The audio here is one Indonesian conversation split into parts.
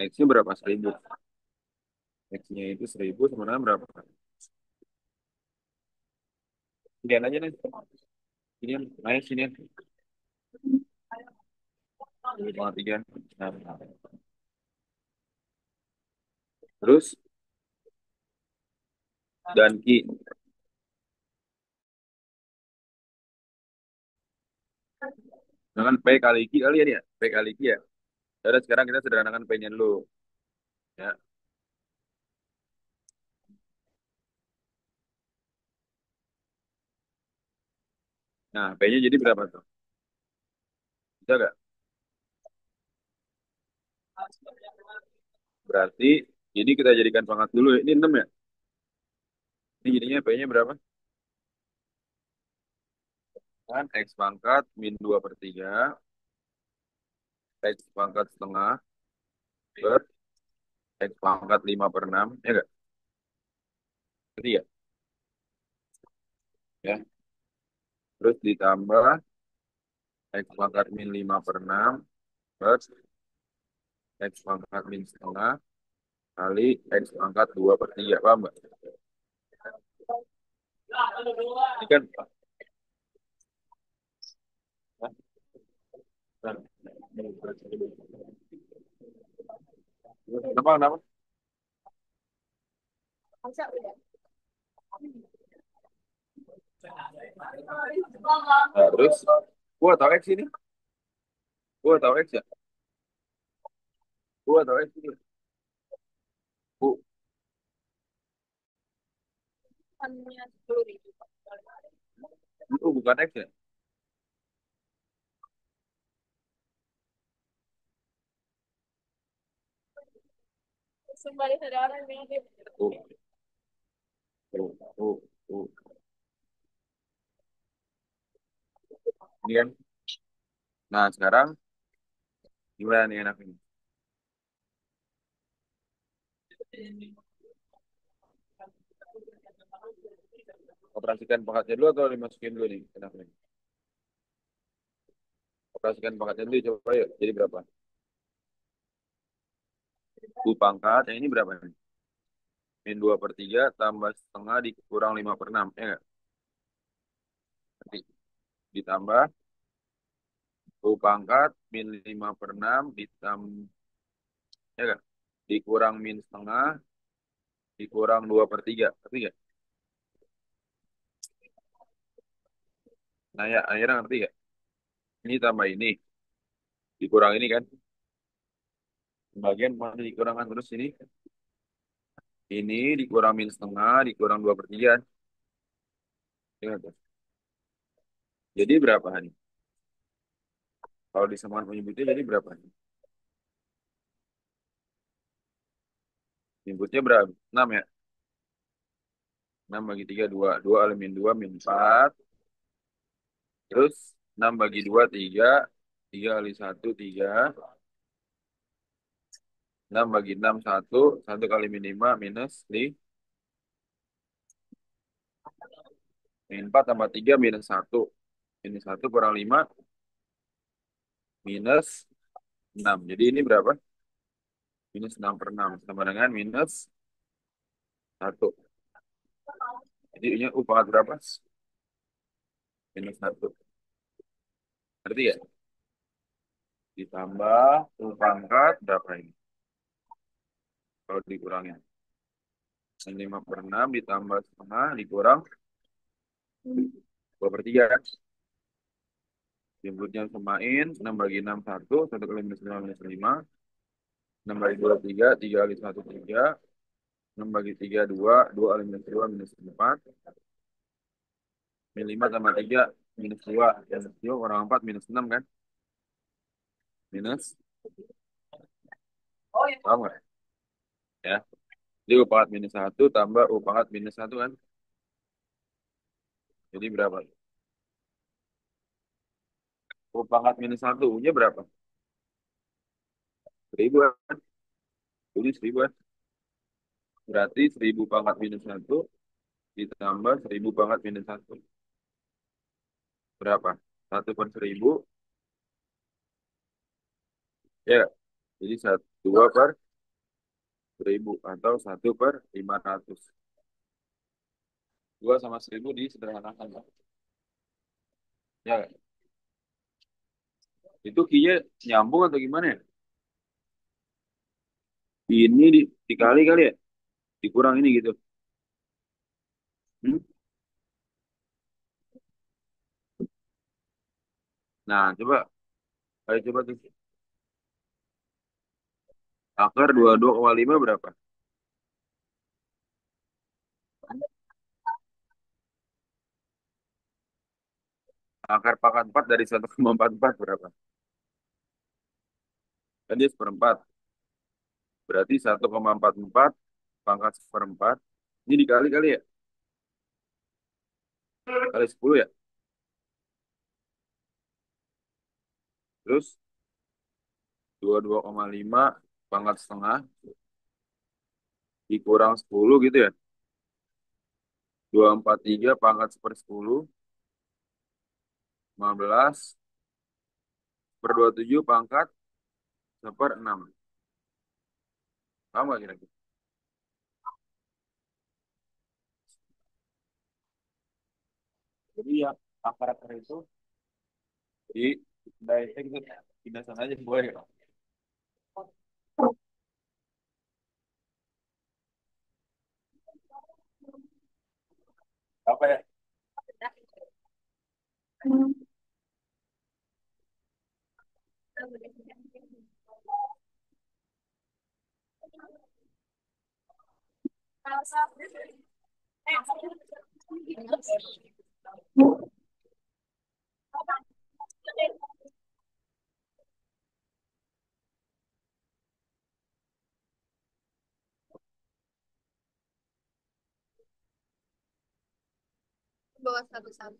X-nya berapa? 1000. X-nya itu 1000 sebenarnya berapa? Sinian aja nih. Sinian, naik sinian. 1,3. Nah, terus dan Ki. Dengan P kali Ki kalian ya? P kali Ki ya? Jadi sekarang kita sederhanakan P-nya dulu. Ya. Nah, P-nya jadi berapa tuh? Bisa nggak? Berarti ini kita jadikan pangkat dulu ya. Ini 6 ya? Ini jadinya P-nya berapa? Kan X pangkat min 2 per 3. X pangkat setengah per X pangkat 5 per 6. Ya nggak? Berarti ya? Ya. Terus ditambah X pangkat min 5 per 6 per X pangkat min setengah kali X pangkat 2 per 3. Paham nggak? Ini kan, kenapa, kenapa? Nah, terus, gua tahu X ini. Gua tahu X ya. Gua tahu X ini. Bu, itu bukan X ya. Bu, bu. Ini kan. Nah, sekarang gimana nih enak ini? Operasikan pangkatnya dulu atau dimasukin dulu nih? Enak nih. Operasikan pangkatnya dulu, coba yuk. Jadi berapa? Bu pangkat, yang ini berapa nih? Min 2 per 3 tambah setengah dikurang 5 per 6. Ya nggak? Nanti ditambah Bu pangkat min 5 per 6 ditambah, ya nggak? Dikurang min setengah dikurang 2 per 3. Tapi nggak? Nah ya, akhirnya ngerti nggak? Ini tambah ini. Dikurang ini kan. Bagian mana dikurangkan terus ini. Ini dikurang min setengah dikurang 2 per 3. Ingat tuh. Jadi berapa nih? Kalau disamakan penyebutnya jadi berapa nih? Penyebutnya berapa? 6 ya? 6 bagi 3 2. 2 kali min 2 min 4. Terus 6 bagi 2 3. 3 kali 1 3. 6 bagi 6 1. 1 kali min 5 minus 5. Min 4 tambah 3 minus 1. Minus 1 kurang 5 minus 6. Jadi ini berapa? Minus 6 per 6. Sama dengan minus 1. Jadi ini upah berapa? Minus 1. Berarti ya? Ditambah U pangkat berapa ini? Kalau dikurangin. 5 per 6 ditambah setengah dikurang 2 per 3. Jemputnya samain. 6 bagi 6 1. 1 kali minus 5 minus 5. 6 bagi 2 3. 3 kali 1 3. 6 bagi 3 2. 2 kali minus 2 minus 4. Min 5 tambah 3 minus 2. Minus 2 kurang 4 minus 6 kan? Minus. Paham nggak? Ya. Jadi U pangkat minus 1 tambah U pangkat minus 1 kan? Jadi berapa? U pangkat minus 1. U-nya berapa? 1000 kan? Jadi 1000 kan? Berarti 1000 pangkat minus 1 ditambah 1000 pangkat minus 1. Berapa? 1 per 1000 Ya, jadi 2/1000 atau 1/500. 2 sama 1000 disederhanakan, Pak. Ya, itu kinya nyambung atau gimana ya? Ini dikali kali ya? Dikurang ini gitu. Hmm? Nah, ayo coba tuh. Akar 22,5 berapa? Akar pangkat 4 dari 1,44 berapa? Kan dia seperempat. Berarti 1,44 pangkat seperempat. Ini dikali kali ya? Kali 10 ya? Terus 22,5 pangkat setengah dikurang 10 gitu ya? 243 pangkat 1/10, 15 per 27 pangkat 1/6. Paham gak kira-kira? Jadi ya akar-akar itu di dissect gitu. Pindah sana aja boleh. Apa ya? Bawah satu satu.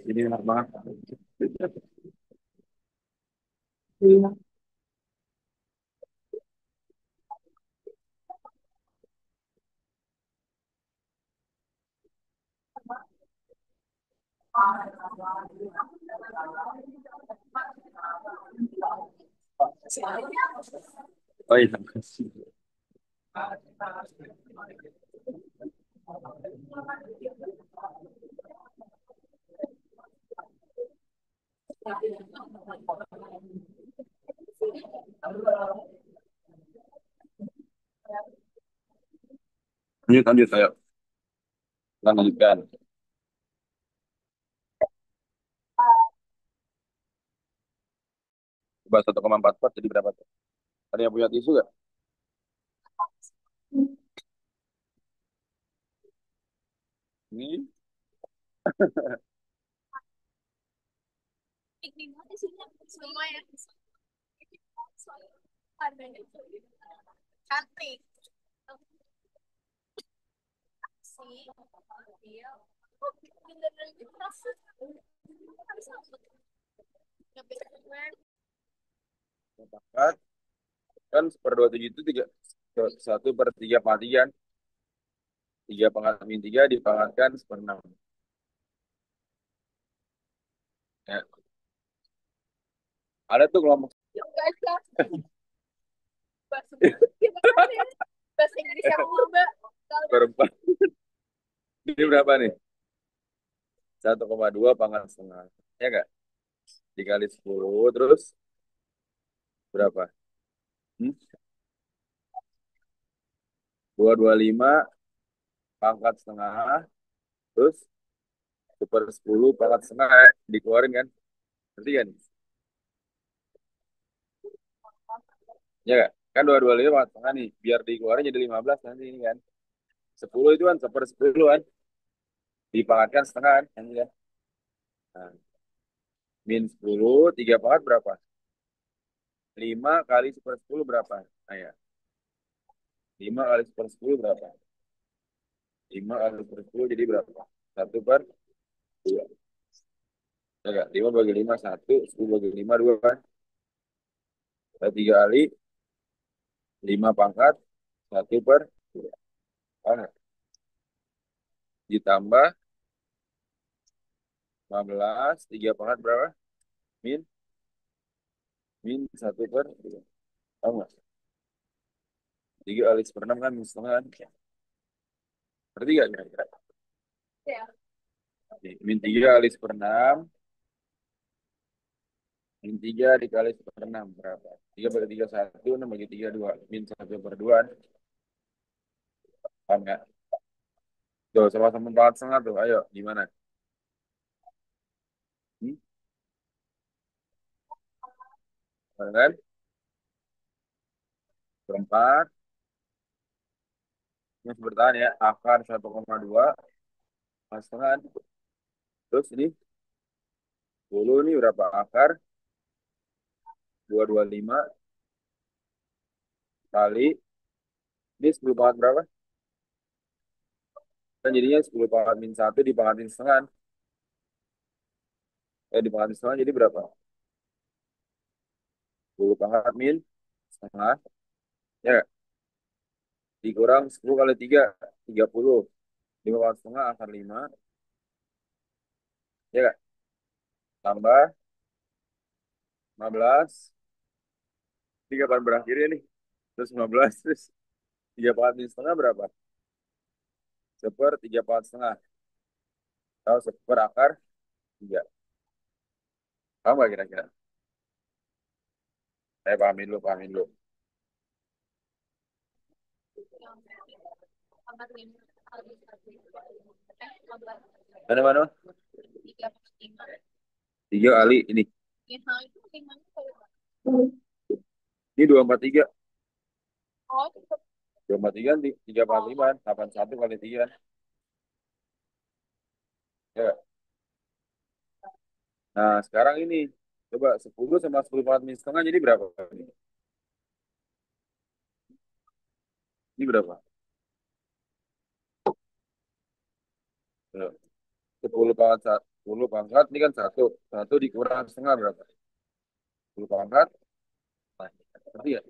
Ini enak banget. Oh iya. Lanjut, lanjut, ayo. Lanjutkan. Coba 1,44 jadi berapa tuh? Ada yang punya tisu gak? Ini Semua ya. Cantik sih. Iya. Oh, beneran gitu rasa. Harus apa? Nggak bisa. empat kan 1/27 itu 1/3 pangkat 3 kan? 3 pangkat min 3 dipangkatkan 1/6. Ya. Ada tuh kelompok Bahasa gimana ya? Bahasa Inggris yang purba. seperempat. Ini berapa nih? 1,2 pangkat setengah. Ya enggak? Dikali 10 terus berapa? Hmm? 225 pangkat setengah, terus 1/10 pangkat setengah dikeluarin kan? Ngerti kan? Ya nggak? Kan 225 pangkat setengah nih. Biar dikeluarin jadi 15 nanti ini kan. 10 itu kan 1/10 kan? Dipangkatkan setengah kan? Nanti kan? Nah, min 10, 3 pangkat berapa? 5 kali 1/10 berapa? Nah ya, 5 kali 1/10 berapa? 5 kali 1/10 jadi berapa? 1/2. Ya nggak? 5 bagi 5, 1. 10 bagi 5, 2 kan? 3 kali 5 pangkat 1/2. Ah, ditambah 15, 3 pangkat berapa? Min, min 1/2. Tahu nggak? 3 kali 1/6 kan min setengah kan? Berarti nggak kira-kira? Ya. Min 3 kali 1/6, min 3 dikali 1/6 berapa? 3 bagi 3, 1, 6 bagi 3, 2. Min 1/2. Paham nggak? Tuh, sama-sama 4,5 tuh. Ayo, gimana? Hmm? Paham kan? Berempat. Masih bertahan ya. Akar 1,2. Pas setengah. Terus ini 10 nih berapa akar? 225 kali. Ini 10 pangkat berapa? Kan jadinya 10 pangkat min 1 dipangkatin setengah. Dipangkatin setengah jadi berapa? 10 pangkat min setengah. Ya, dikurang 10 kali 3, 30. 5 pangkat setengah akar 5. Ya, nggak? Tambah 15. Ini kapan berakhirnya nih? Terus 15, terus 3 pangkat min setengah berapa? 3 pangkat setengah. Tahu 1/akar 3. Tahu nggak kira-kira? Saya pahamin dulu, pahamin dulu. Pangkat 5 kali 1. Pangkat Mana-mana? 3/5. 3 kali ini. Ya, itu 5 kali. Ini 243. Oh, itu 243 nanti 3/5. 81 kali 3. Ya. Nah, sekarang ini. Coba 10 sama 10 pangkat min setengah jadi berapa? Ini berapa? Ya. 10 pangkat, 10 pangkat ini kan 1. 1 dikurang setengah berapa? 10 pangkat. Nah, ngerti ya?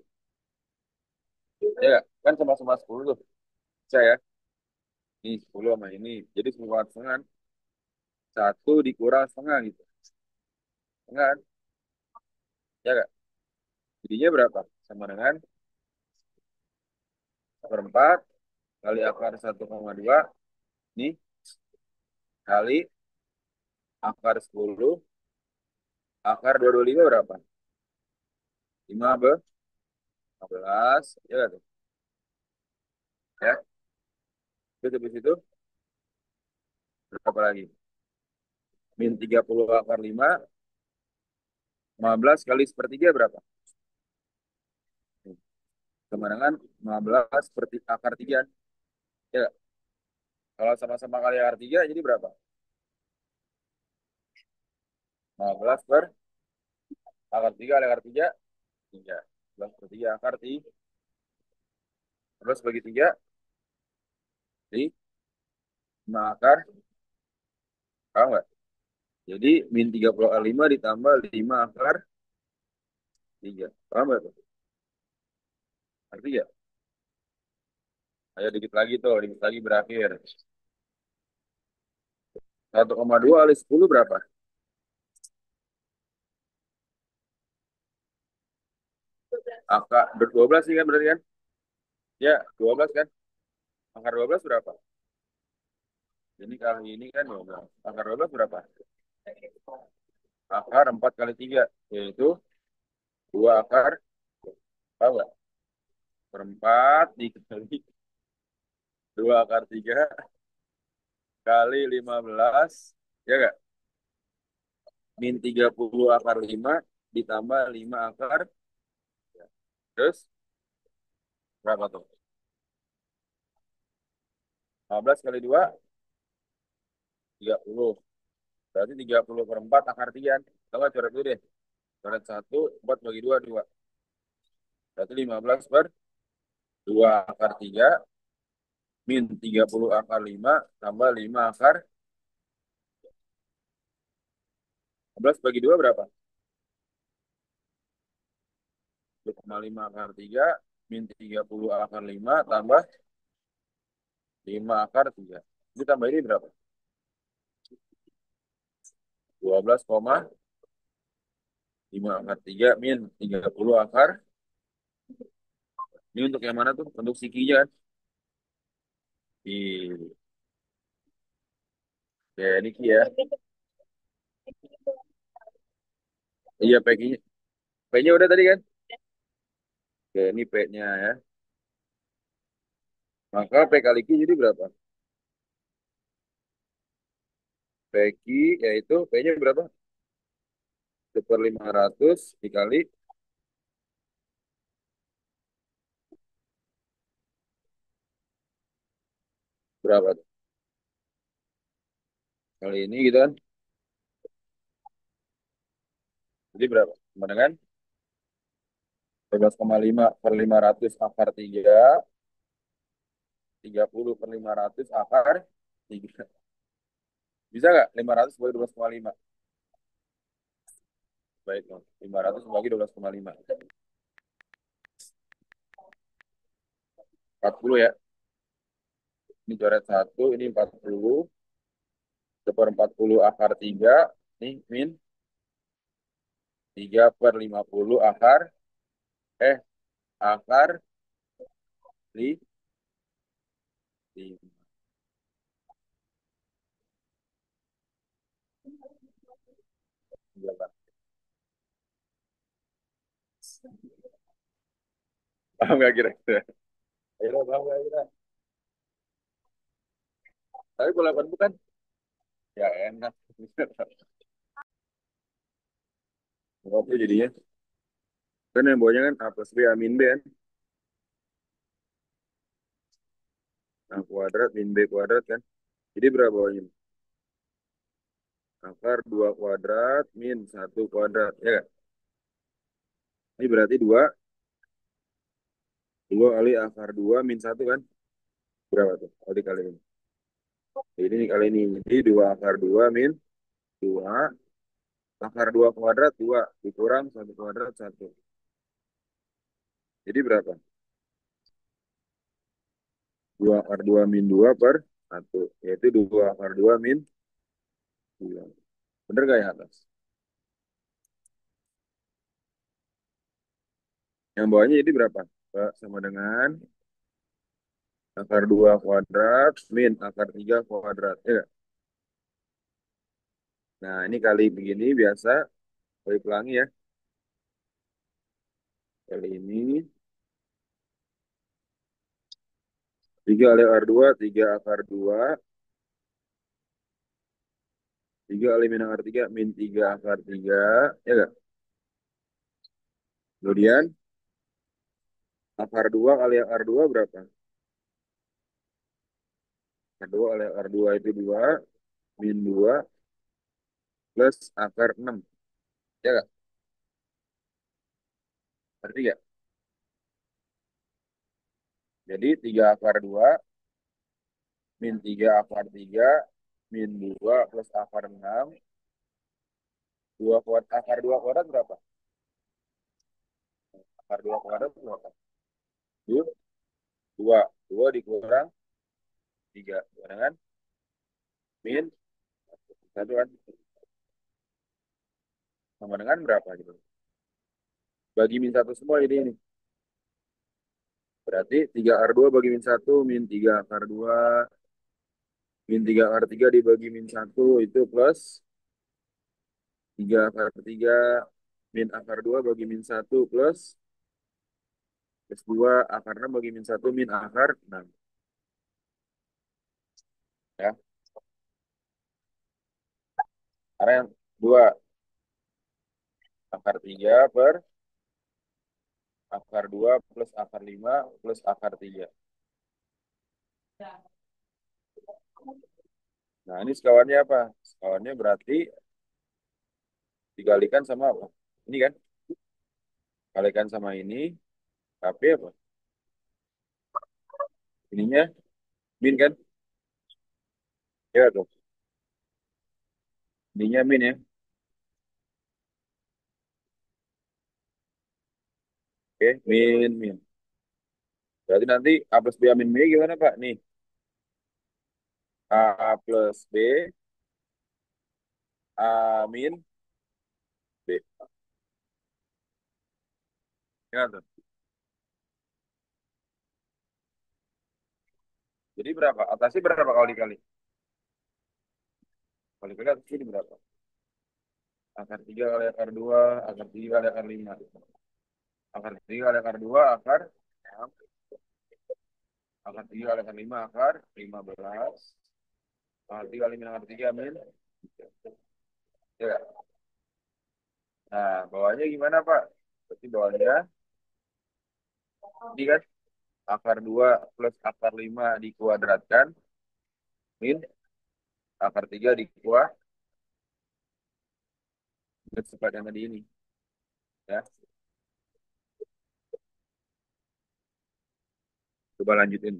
Ya, kan sama-sama 10 tuh. Bisa ya? Ini 10 sama ini. Jadi 10 pangkat setengah. 1 dikurang setengah gitu. Setengah kan? Ya nggak? Jadinya berapa? Sama dengan 1/4 kali akar 1,2. Nih, kali akar 10. Akar 225 berapa? 15. Ya nggak tuh? Ya. Terus habis itu berapa lagi? Min 30 akar 5. 15 kali 1/3 berapa? Kemenangan 15 akar 3. Ya, kalau sama-sama kali akar 3 jadi berapa? 15 akar 3 kali akar 3. 3. 15/3 akar 3. Terus bagi 3. Jadi 5 akar. Tahu nggak? Jadi min 30 akar 5 ditambah 5 akar 3. Paham nggak tuh? Arti ya? Ayo dikit lagi tuh. Dikit lagi berakhir. 1,2 kali 10 berapa? Akar 12 sih kan berarti kan? Ya, 12 kan? Akar 12 berapa? Ini kali ini kan 12. Akar 12 berapa? Akar 4 kali 3. Yaitu 2 akar. Tahu nggak? Perempat dikali 2 akar 3 kali 15, ya gak? Min 30 akar 5 ditambah 5 akar. Terus berapa tuh? 15 kali 2, 30. Berarti 30 per 4 akar 3. Kalau nggak coret dulu deh. Coret 1, 4 bagi 2, 2. Berarti 15 per 2 akar 3 min 30 akar 5 tambah 5 akar 15 bagi 2 berapa? 2,5 akar 3 min 30 akar 5 tambah 5 akar 3. Ini tambah ini berapa? 12,5 akar 3 min 30 akar. Ini untuk yang mana tuh? Untuk sikinya kan? Di ya, ini Ki ya. Iya, P-nya. P-nya udah tadi kan? Oke, ini P-nya ya. Maka P kali Q jadi berapa? PQ yaitu P-nya berapa? 1/500 dikali berapa tuh? Kali ini gitu kan. Jadi berapa? Sama dengan 12,5 per 500 akar 3, 30 per 500 akar 3. Bisa nggak? 500 bagi 12,5. Baik, 500 bagi 12,5. 40 ya. Ini coret 1, ini 40. 1/40 akar 3. Ini min 3/50 akar. Akar 5. Paham nggak kira-kira? Ayo, paham nggak kira? Tapi kalau 8 bukan, ya enak. Berapa jadinya? Kan yang bawahnya kan A plus B, A min B kan? A kuadrat min B kuadrat kan? Jadi berapa bawahnya? Akar 2 kuadrat min 1 kuadrat. Ya nggak? Ini berarti 2 kali akar 2 min 1 kan? Berapa tuh? Kalau dikali ini. Ini kali ini. Jadi 2 akar 2 min 2. Akar 2 kuadrat 2. Dikurang 1 kuadrat 1. Jadi berapa? 2 akar 2 min 2 per 1. Yaitu 2 akar 2 min 2. Bener gak ya atas? Yang bawahnya jadi berapa? Pak? Sama dengan akar 2 kuadrat min akar 3 kuadrat. Ya nggak? Nah, ini kali begini biasa. Kali pelangi ya. Kali ini 3 kali akar 2, 3 akar 2. 3 kali min akar 3, min 3 akar 3. Ya nggak? Kemudian akar 2 kali akar 2 berapa? Akar 2 kali akar 2 itu 2. Min 2 plus akar 6. Ya nggak? Berarti ya. Jadi 3 akar 2 min 3 akar 3 min 2 plus akar 6. 2 kuadrat, akar 2 kuadrat berapa? Akar 2 kuadrat berapa? 2. 2. 2 dikurang 3. Dengan min 1 kan? Sama dengan berapa gitu? Bagi min 1 semua ini. Berarti 3 akar 2 bagi min 1 min 3 akar 2 min 3 akar 3 dibagi min 1 itu plus 3 akar 3 min akar 2 bagi min 1 plus 2 akar 6 bagi min 1 min akar 6. Ya. Karena yang dua akar 3 per akar 2 plus akar 5 plus akar 3. Nah, ini sekawannya apa? Sekawannya berarti dikalikan sama apa? Ini kan? Kalikan sama ini, tapi apa? Ininya min kan? Ya tuh. Ininya min ya. Oke, min, min. Berarti nanti A plus B A min B gimana Pak? Nih, A plus B, A min B. Ya tuh. Jadi berapa? Atasnya berapa kali dikali? Kali kali atasnya ini berapa? Akar 3 kali akar 2 akar 3 kali akar 5. Akar 3 kali akar 2 akar 6. Akar 3 kali akar 5 akar 15. Akar 3 kali min akar 3 min. Ya. Nah, bawahnya gimana Pak? Berarti bawahnya ini kan akar 2 plus akar 5 dikuadratkan min akar 3 dikuadratkan cepat yang tadi ini. Ya, coba lanjutin.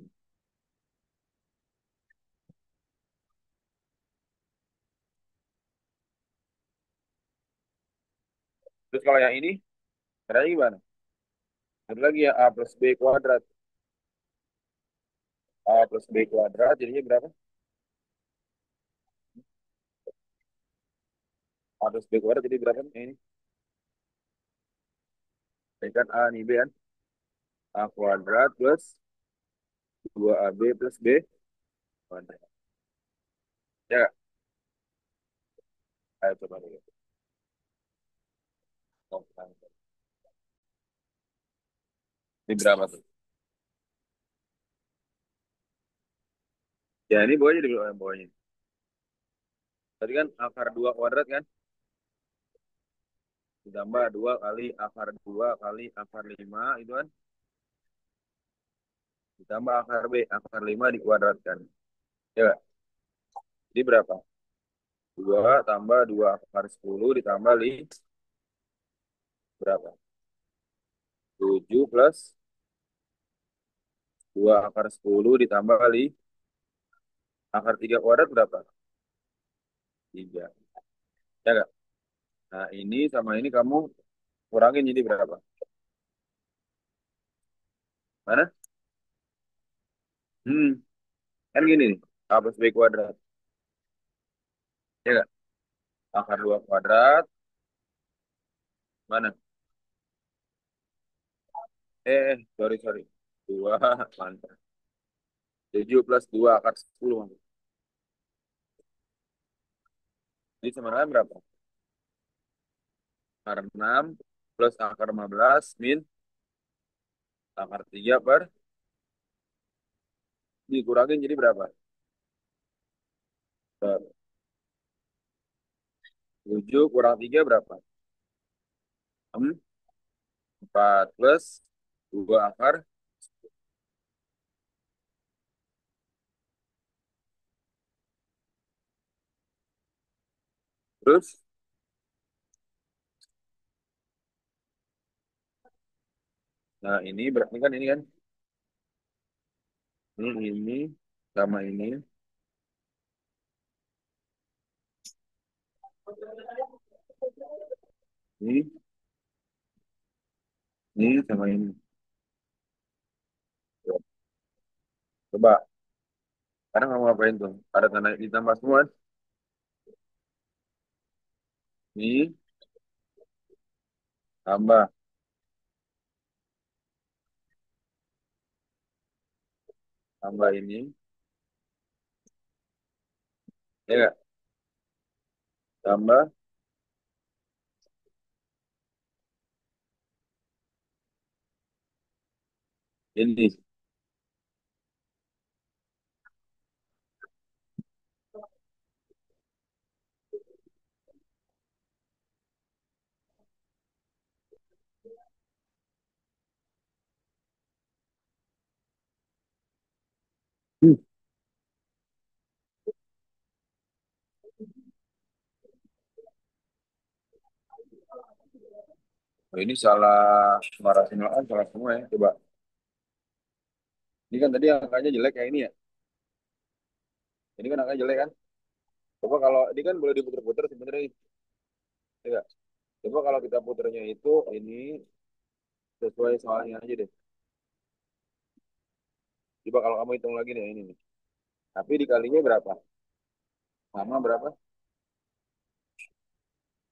Terus kalau yang ini, caranya gimana? Ada lagi ya A plus B kuadrat. A plus B kuadrat jadinya berapa? A plus B kuadrat jadi berapa nih? Ini ini kan A nih B kan? A kuadrat plus 2AB plus B kuadrat. Ya, ayo coba dulu. Ini berapa tuh? Ya ini bawahnya di bawahnya. Tadi kan akar 2 kuadrat kan? Ditambah 2 kali akar 2 kali akar 5 itu kan? Ditambah akar B, akar 5 dikuadratkan. Ya, jadi berapa? 2 tambah 2 akar 10 ditambah 5 berapa? 7 plus 2 akar 10 ditambah kali akar 3 kuadrat berapa? 3. Ya enggak? Nah, ini sama ini kamu kurangin jadi berapa? Mana? Hmm, kan gini nih. A plus B kuadrat. Ya enggak? Akar 2 kuadrat. Mana? Sorry, sorry. 2, mantap. 7 plus 2 akar 10. Jadi sebenarnya berapa? Akar 6 plus akar 15 min akar 3 per dikurangin jadi berapa? 7 kurang 3 berapa? 4 plus 2 akar. Terus, nah ini berarti kan ini kan. Ini sama ini, ini sama ini. Coba, sekarang kamu ngapain tuh? Ada tanda ditambah semua. Ini tambah, tambah ini. Ya nggak? Tambah ini. Hmm. Oh, ini salah marasional kan salah semua ya. Coba. Ini kan tadi angkanya jelek kayak ini ya. Ini kan angkanya jelek kan. Coba kalau ini kan boleh diputer-puter sebenarnya. Ya nggak? Coba kalau kita puternya itu ini sesuai soalnya aja deh. Coba kalau kamu hitung lagi nih ini nih. Tapi dikalinya berapa? Sama berapa?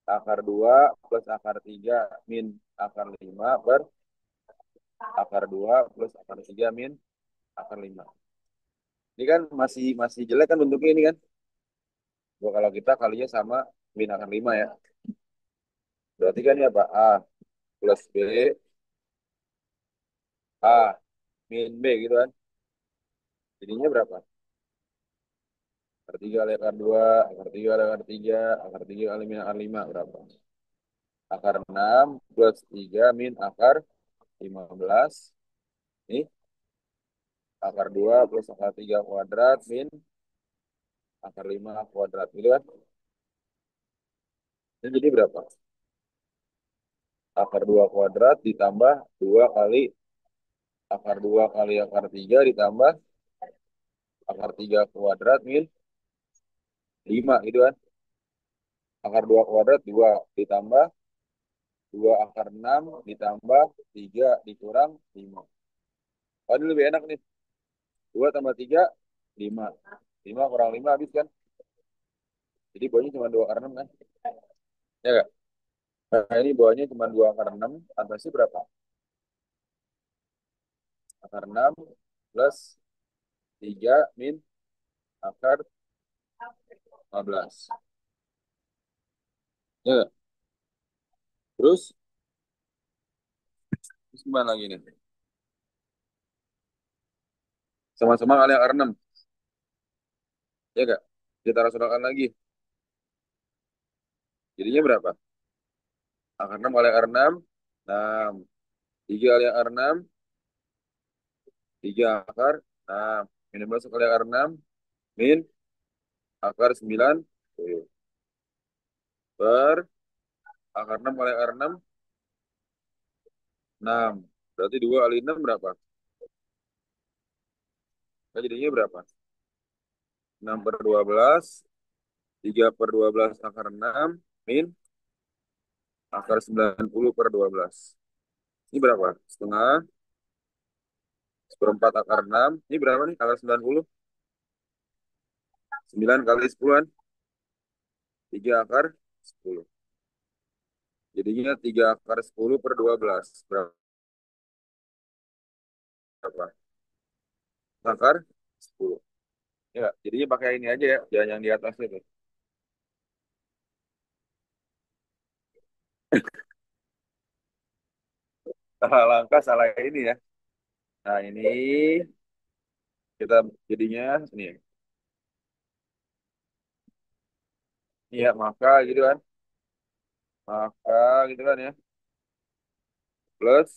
Akar 2 plus akar 3 min akar 5 per akar 2 plus akar 3 min akar 5. Ini kan masih masih jelek kan bentuknya ini kan. Coba kalau kita kalinya sama min akar 5 ya. Berarti kan ya Pak A plus B, A min B gitu kan. Jadinya berapa? Akar 3 kali akar 2, akar 3 kali akar 3, akar 3 kali min akar 5 berapa? Akar 6 plus 3 min akar 15. Nih, akar 2 plus akar 3 kuadrat min akar 5 kuadrat. Gitu kan? Ini jadi berapa? Akar 2 kuadrat ditambah 2 kali akar 2 kali akar 3 ditambah akar 3 kuadrat min 5 gitu kan. Akar 2 kuadrat 2 ditambah 2 akar 6 ditambah 3 dikurang 5. Oh ini lebih enak nih. 2 tambah 3 5. 5 kurang 5 habis kan. Jadi bawahnya cuma 2 akar 6 kan. Ya enggak? Nah ini bawahnya cuma 2 akar 6. Atasnya berapa? Akar 6 plus 3 min akar 15. Ya enggak? Terus gimana lagi nih? Sama-sama kali akar 6. Ya enggak? Kita rasionalkan lagi. Jadinya berapa? Akar 6 kali akar 6. 6. 3 kali akar 6. 3 akar 6. Min 11 kali akar 6. Min akar 9. Per akar 6 kali akar 6. 6. Berarti 2 kali 6 berapa? Nah, jadinya berapa? 6 per 12. 3 per 12 akar 6. Min akar 90 per 12. Ini berapa? Setengah. Seperempat akar 6. Ini berapa nih? Akar 90. 9 kali 10 kan? 3 akar 10. Jadinya 3 akar 10 per 12. Berapa? Akar 10. Ya, jadinya pakai ini aja ya. Jangan yang di atasnya tuh. Salah langkah, salah ini ya. Nah, ini kita jadinya ini. Iya, maka gitu kan. Maka gitu kan ya. Plus,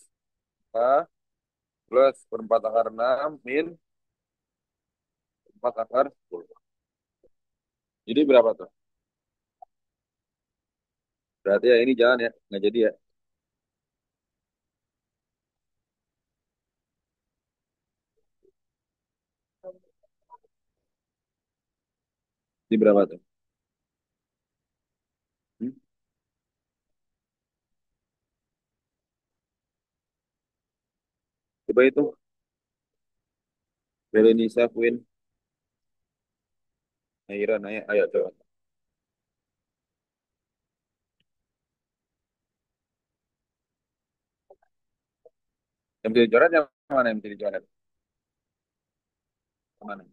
A, plus perempat akar 6 min 4 akar 10. Jadi berapa tuh? Berarti ya ini jangan ya. Nggak jadi ya. Ini berapa tuh? Hmm? Coba itu. Belenisa Queen. Naira, naik. Ayo coba. Yang bisa dicoret yang mana yang bisa dicoret? Yang mana?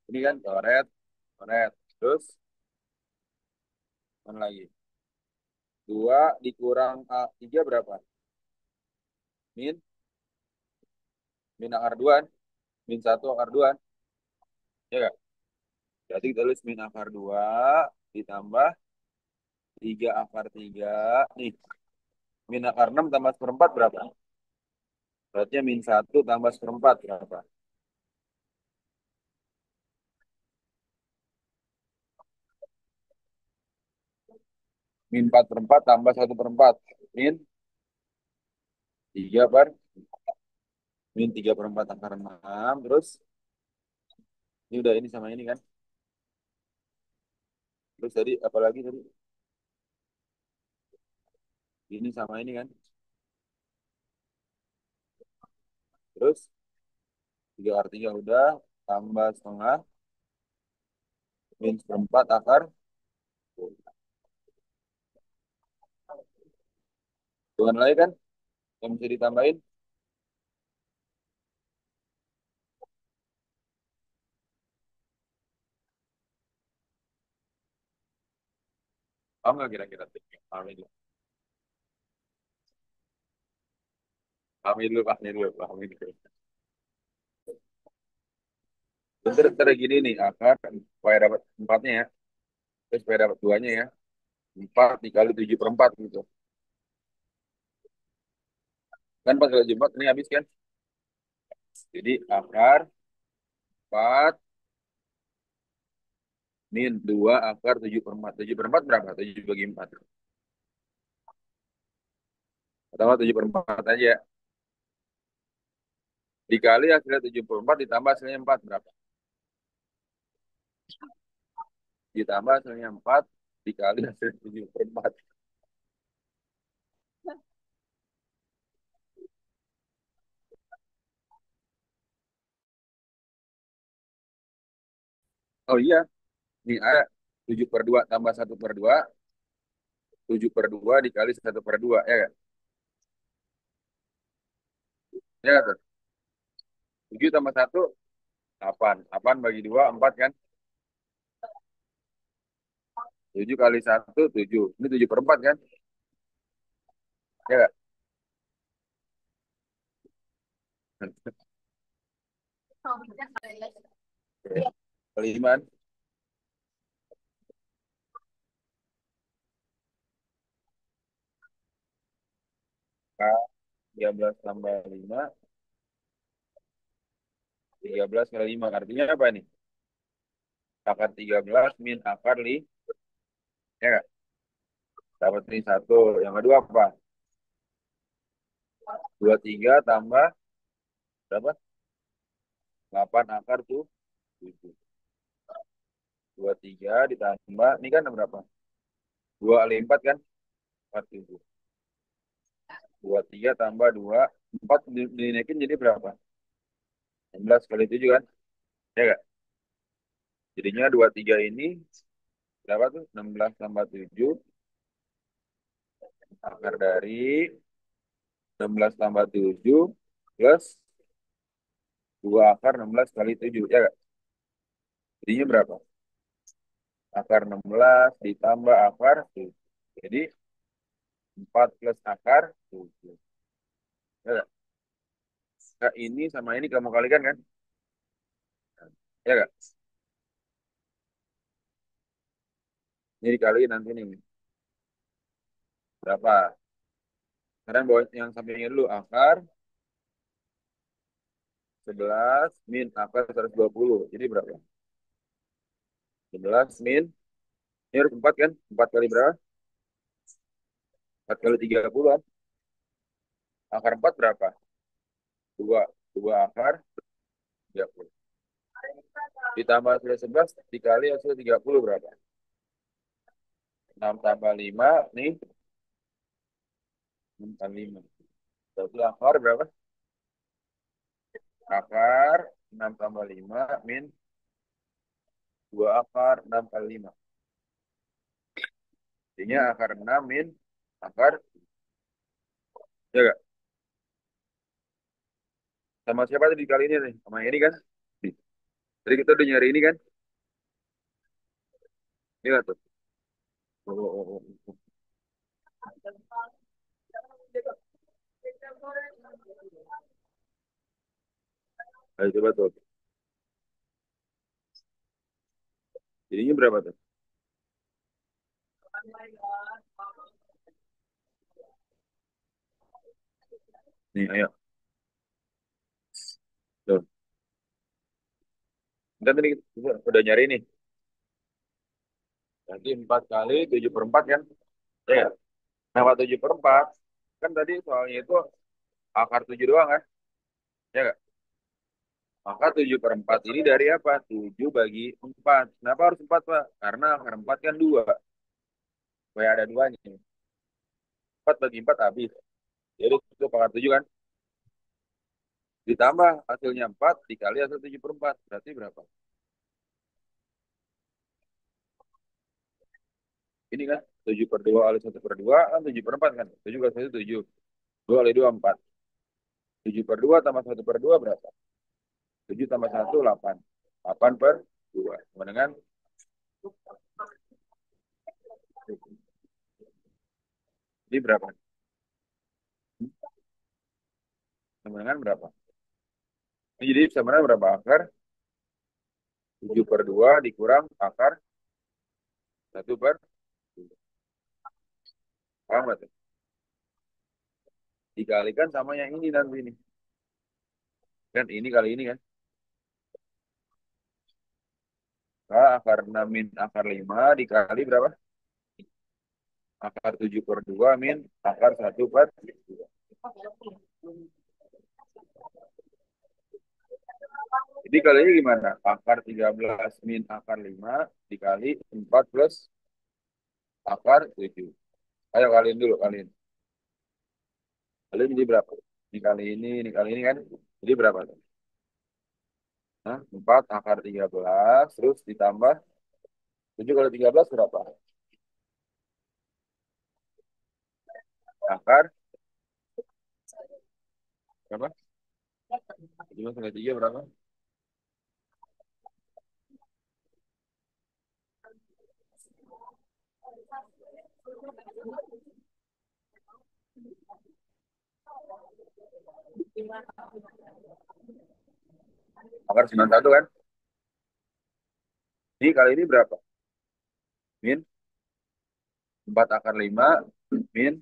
Ini kan coret. Coret. Terus, mana lagi? 2 dikurang A3 berapa? Min, min akar 2. Min 1 akar 2. Ya nggak? Berarti kita tulis min akar 2 ditambah 3 akar 3. Nih, min akar 6 tambah seperempat berapa? Berarti min 1 tambah seperempat berapa? Min 4 per 4 tambah 1/4. Min 3 per min 3 per 4 akar 6. Terus ini udah ini sama ini kan. Terus tadi apalagi tadi? Ini sama ini kan. Terus 3/3 udah. Tambah setengah. Min seperempat akar. Dengan lagi kan. Yang bisa ditambahin. Oh nggak kira-kira. Pahami dulu. Pahami dulu. Pahami dulu. Pahami dulu. Bentar gini nih. Akar. Supaya dapat empatnya ya. Terus supaya dapat duanya ya. 4 dikali 7/4 gitu. Kan pas kalau jumpa ini habis kan. Jadi akar 4 min 2 akar 7/4. 7/4 berapa? 7 bagi 4. Pertama 7/4 aja. Dikali hasilnya 74 ditambah hasilnya 4 berapa? Ditambah hasilnya 4 dikali hasilnya 7/4. Oh iya, ini ada 7/2 tambah 1/2. 7/2 dikali 1/2. Ya kan? Ya kan? Tuh? 7 tambah 1, 8. 8 bagi 2, 4 kan? 7 kali 1, 7. Ini 7/4 kan? Ya kan? Kelima, 13 tambah 5, 13 kali 5. Artinya apa nih? Akar 13 min akar 5. Ya kan? Dapat ini 1. Yang kedua apa? 23 tambah berapa? 8 akar tuh 7. 23 ditambah, ini kan berapa? 2 kali 4 kan? 47. 23 tambah 2. 4 dinaikin jadi berapa? 16 kali 7 kan? Ya nggak? Jadinya 23 ini berapa tuh? 16 tambah 7. Akar dari 16 tambah 7 plus 2 akar 16 kali 7. Ya nggak? Jadinya berapa? Akar 16 ditambah akar 7. Jadi 4 plus akar 7. Ya nggak? Nah, ini sama ini kamu kalikan kan? Ya nggak? Ini dikaliin nanti nih. Berapa? Sekarang bawa yang sampingnya dulu. Akar 11 min akar 120. Jadi berapa? 11 min. Ini harus 4 kan? 4 kali berapa? 4 kali 30 kan? Akar 4 berapa? 2. 2 akar 30. Ditambah hasil 11 dikali hasil 30 berapa? 6 tambah 5 nih. 6 tambah 5. Berarti akar berapa? Akar 6 tambah 5 min 2 akar 6 kali 5. Jadinya akar 6 min akar. Ya gak? Sama siapa tadi kali ini nih? Sama ini kan? Jadi kita udah nyari ini kan? Ini nggak tuh? Oh, oh, oh, oh. Ayo coba tuh. Jadinya berapa tuh? Nih, ayo. Tuh. Kita tadi udah nyari nih. Nanti 4 kali 7/4 kan? Ya, nama 7/4. Kan tadi soalnya itu akar 7 doang kan? Ya nggak? Maka 7/4 ini dari apa? 7 bagi 4. Kenapa harus 4, Pak? Karena akar 4 kan 2. Supaya ada duanya. 4 bagi 4 habis. Jadi itu akar 7 kan? Ditambah hasilnya 4 dikali hasil 7/4. Berarti berapa? Ini kan 7/2 kali 1/2 kan 7/4 kan? 7 kali 1 7. 2 kali 2 4. 7/2 tambah 1/2 berapa? 7 tambah 1 8. 8/2. Sama dengan ini berapa? Sama dengan berapa? Ini jadi sama dengan berapa akar? 7/2 dikurang akar 1/2. Paham nggak tuh? Dikalikan sama yang ini nanti ini. Kan ini kali ini kan. Nah, akar 6 min akar 5 dikali berapa? Akar 7/2 min akar 1/2. Jadi kalinya gimana? Akar 13 min akar 5 dikali 4 plus akar 7. Ayo kalian dulu, kalian. Kalian jadi berapa? Ini kali ini kan. Jadi berapa tuh? Hah? 4 akar 13 terus ditambah 7 kali 13 berapa? Akar berapa? 7 kali 3 berapa? Akar 91 kan? Ini kali ini berapa? Min 4 akar 5 min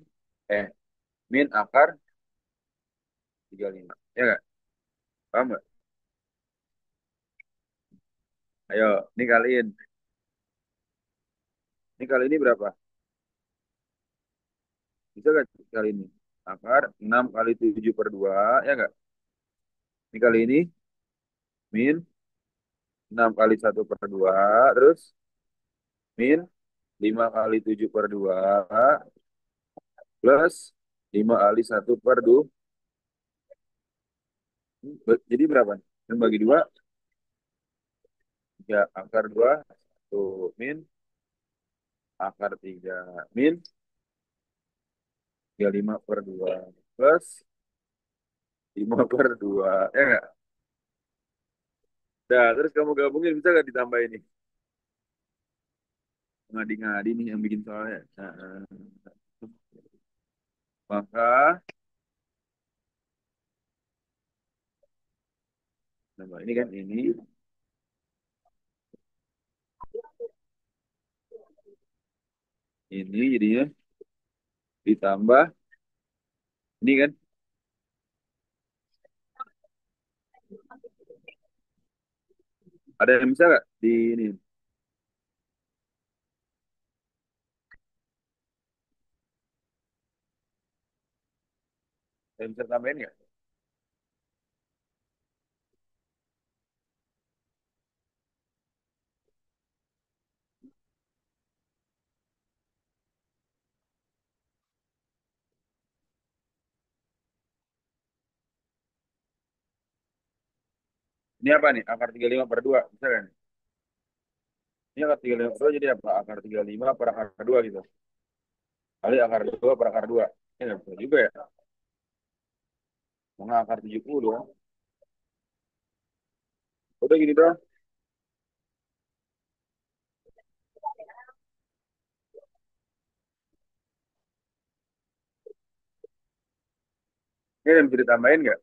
eh min akar 35. Ya nggak? Paham nggak? Ayo, ini kaliin. Ini kali ini berapa? Bisa nggak kali ini? Akar 6 kali 7/2, ya nggak? Ini kali ini min 6 kali 1/2, terus min 5 kali 7/2, plus 5 kali 1/2. Jadi berapa? Dan bagi 2, ya akar 2, 1 min, akar 3 min, 35/2, plus 5/2. Ya nggak? Nah, terus kamu gabungin, bisa nggak ditambah ini? Ngadi-ngadi nih yang bikin soalnya. Nah, maka, nama ini kan ini jadinya ditambah ini kan. Ada yang bisa nggak di ini? Ada yang bisa tambahin nggak? Ini apa nih? Akar 35/2. Bisa kan? Ini akar 35/2 jadi apa? Akar 35 per akar 2 gitu. Kali akar 2 per akar 2. Ya nggak bisa juga ya. Mau akar 70 dong. Udah gini dong. Ini ada yang bisa ditambahin nggak?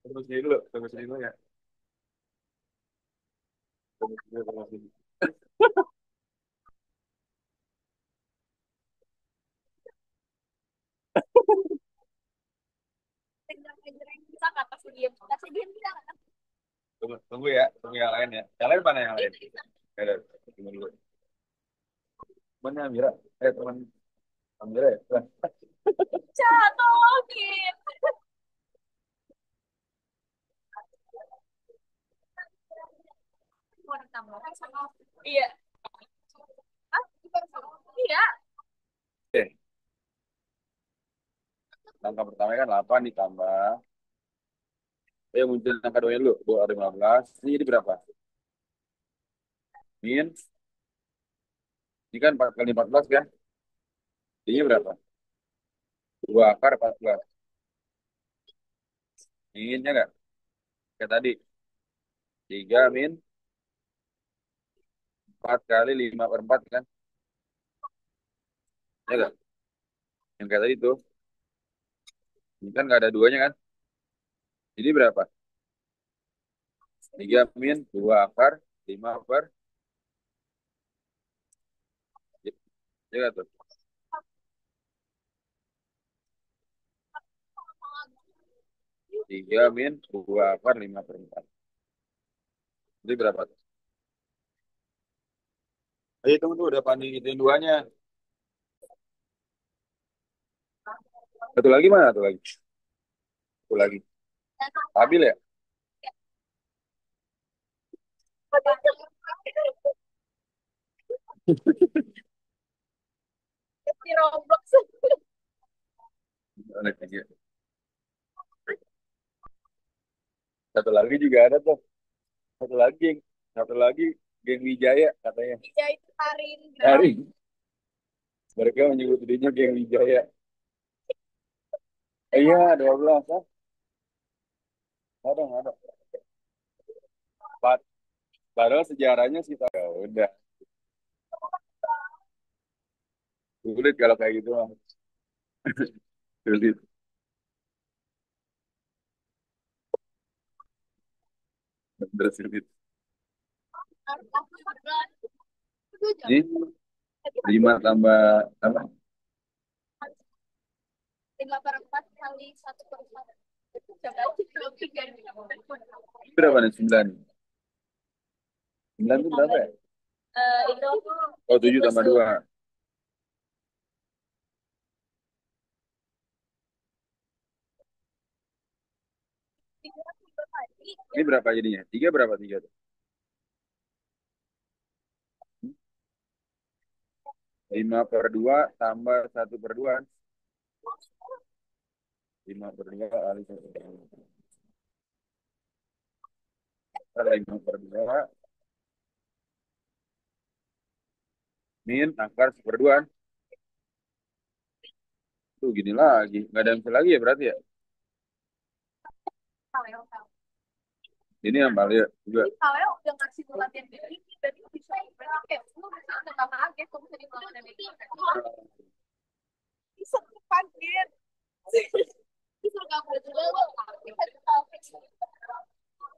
Tunggu sini dulu. Tunggu sini dulu ya. Tunggu sini, tunggu sini. diem. Kasih diem kita. Tunggu, tunggu ya, tunggu yang lain ya. Yang lain mana yang lain? Ya, udah, tunggu dulu. Mana Amira? Teman Amira ya? Lah, Tolongin. Mau ditambah sama. Iya. Ah, iya. oke. Angka pertama kan 8 ditambah. Muncul angka 2 dulu. 2 15. Ini jadi berapa? Min. Ini kan 4 kali 14 kan? Ini berapa? 2 akar 14. Minnya nggak? Kayak tadi. 3 min 4 kali 5 per 4 kan? Ya nggak? Yang kayak tadi tuh. Ini kan nggak ada duanya kan? Jadi berapa? 3 min 2 akar 5 per. Ya nggak tuh? 3 min 2 akar 5 per 4. Jadi berapa tuh? Ayo tunggu tuh udah pandai ituin duanya. Satu lagi mana? Satu lagi. Satu lagi. Stabil ya? Di Roblox. Ada tiga. Satu lagi juga ada tuh. Satu lagi. Satu lagi geng Wijaya katanya. Iya itu Karin. Hari mereka menyebut dirinya geng Wijaya. Iya, 12. Ah. Ada, ada. Pad- Padahal sejarahnya sih tahu. Ya udah, sulit kalau kayak gitu mah. Sulit. Bener sulit. Ini 5 tambah apa? 5/4 kali 1/4. Coba aja tiga. Ini berapa nih? 9. 9 itu berapa ya? Itu Oh, 7 tambah 2. Ini berapa jadinya? 3 berapa 3 tuh? 5 per 2 tambah 1/2. 5/2 kali 1/2. 5/2 min akar 1/2. Tuh gini lagi. Nggak ada yang bisa lagi ya berarti ya? Ini yang balik juga. kalau udah ngasih latihan kayak gini, berarti bisa kayak lu bisa nggak kaget kalau misalnya kalau ada meeting. Bisa kaget. Bisa nggak boleh juga lo kaget.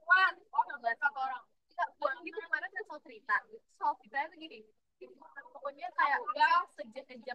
Kan, nggak sama orang. Kita buat gitu kemarin saya soal cerita. Soal ceritanya tuh gini. Pokoknya kayak udah sejam